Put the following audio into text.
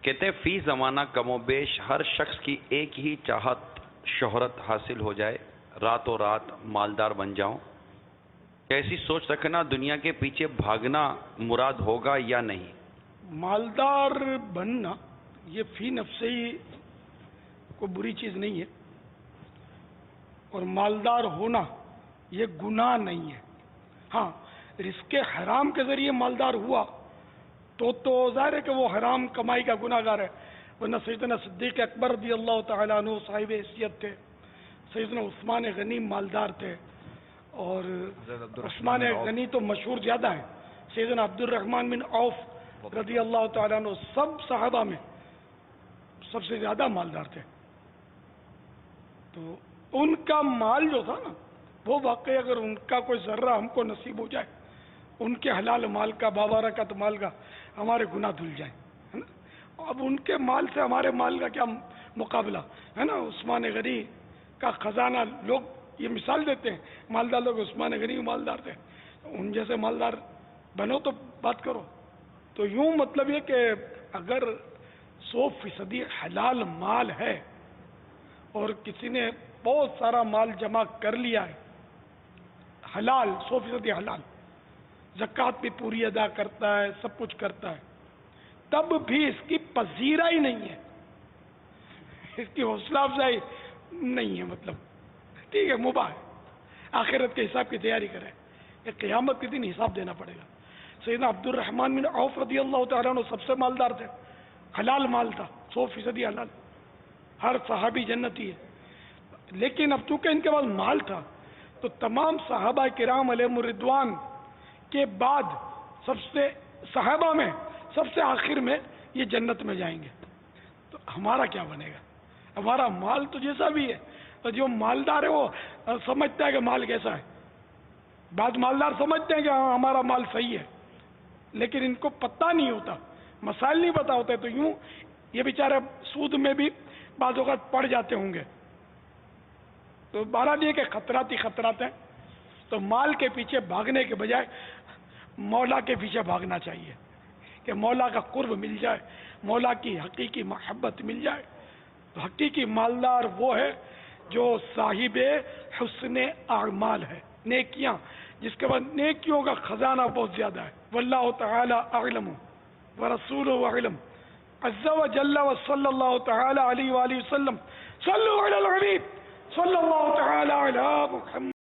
کہتے ہیں فی زمانہ کم و بیش ہر شخص کی ایک ہی چاہت شہرت حاصل ہو جائے، راتوں رات مالدار بن جاؤں۔ ایسی سوچ رکھنا دنیا کے پیچھے بھاگنا مراد ہوگا یا نہیں؟ مالدار بننا یہ فی نفس ہی کوئی بری چیز نہیں ہے، اور مالدار ہونا یہ گناہ نہیں ہے۔ ہاں، رزق حرام کے ذریعے مالدار ہوا تو ظاہر ہے کہ وہ حرام کمائی کا گناہ گار ہے، ورنہ سیدنا صدیق اکبر رضی اللہ تعالیٰ عنہ صاحب حیثیت تھے، سیدنا عثمان غنی مالدار تھے، اور عثمان غنی تو مشہور زیادہ ہے، سیدنا عبد الرحمن بن عوف رضی اللہ تعالیٰ عنہ سب صحابہ میں سب سے زیادہ مالدار تھے۔ تو ان کا مال جو تھا نا، وہ واقعی اگر ان کا کوئی ذرہ ہم کو نصیب ہو جائے، ان کے حلال مال کا، بابرکت مال کا، ہمارے گناہ دھل جائیں، ہے نا۔ اب ان کے مال سے ہمارے مال کا کیا مقابلہ ہے نا۔ عثمان غنی کا خزانہ، لوگ یہ مثال دیتے ہیں مالدار لوگ، عثمان غنی مالدار تھے، ان جیسے مالدار بنو تو بات کرو۔ تو یوں مطلب یہ کہ اگر 100% حلال مال ہے اور کسی نے بہت سارا مال جمع کر لیا ہے، حلال 100% حلال، زکوٰۃ بھی پوری ادا کرتا ہے، سب کچھ کرتا ہے، تب بھی اس کی پذیرہ ہی نہیں ہے، اس کی حوصلہ افزائی نہیں ہے، مطلب ٹھیک ہے مباح ہے، آخرت کے حساب کی تیاری کرے، کہ قیامت کے دن حساب دینا پڑے گا۔ سیدنا عبد الرحمن بن عوف رضی اللہ تعالیٰ عنہ سب سے مالدار تھے، حلال مال تھا، 100% حلال، ہر صحابی جنتی ہے، لیکن اب چونکہ ان کے پاس مال تھا تو تمام صحابہ کرام علیہم الرضوان کے بعد سب سے صحابہ میں سب سے آخر میں یہ جنت میں جائیں گے۔ تو ہمارا کیا بنے گا؟ ہمارا مال تو جیسا بھی ہے، تو جو مالدار ہے وہ سمجھتا ہے کہ مال کیسا ہے، بعض مالدار سمجھتے ہیں کہ ہاں ہمارا مال صحیح ہے، لیکن ان کو پتہ نہیں ہوتا، مسائل نہیں پتہ ہوتے، تو یوں یہ بیچارے سود میں بھی بعض اوقات پڑ جاتے ہوں گے۔ تو بہرحال یہ کہ خطرات ہی خطرات ہیں، تو مال کے پیچھے بھاگنے کے بجائے مولا کے پیچھے بھاگنا چاہیے، کہ مولا کا قرب مل جائے، مولا کی حقیقی محبت مل جائے۔ تو حقیقی مالدار وہ ہے جو صاحب حسن اعمال ہے، نیکیاں، جس کے بعد نیکیوں کا خزانہ بہت زیادہ ہے۔ واللہ تعالی اعلم ورسولہ اعلم، عز وجل وصلی اللہ تعالی علیہ وآلہ وسلم، صلوا علی الحبیب صلی اللہ تعالی علی محمد۔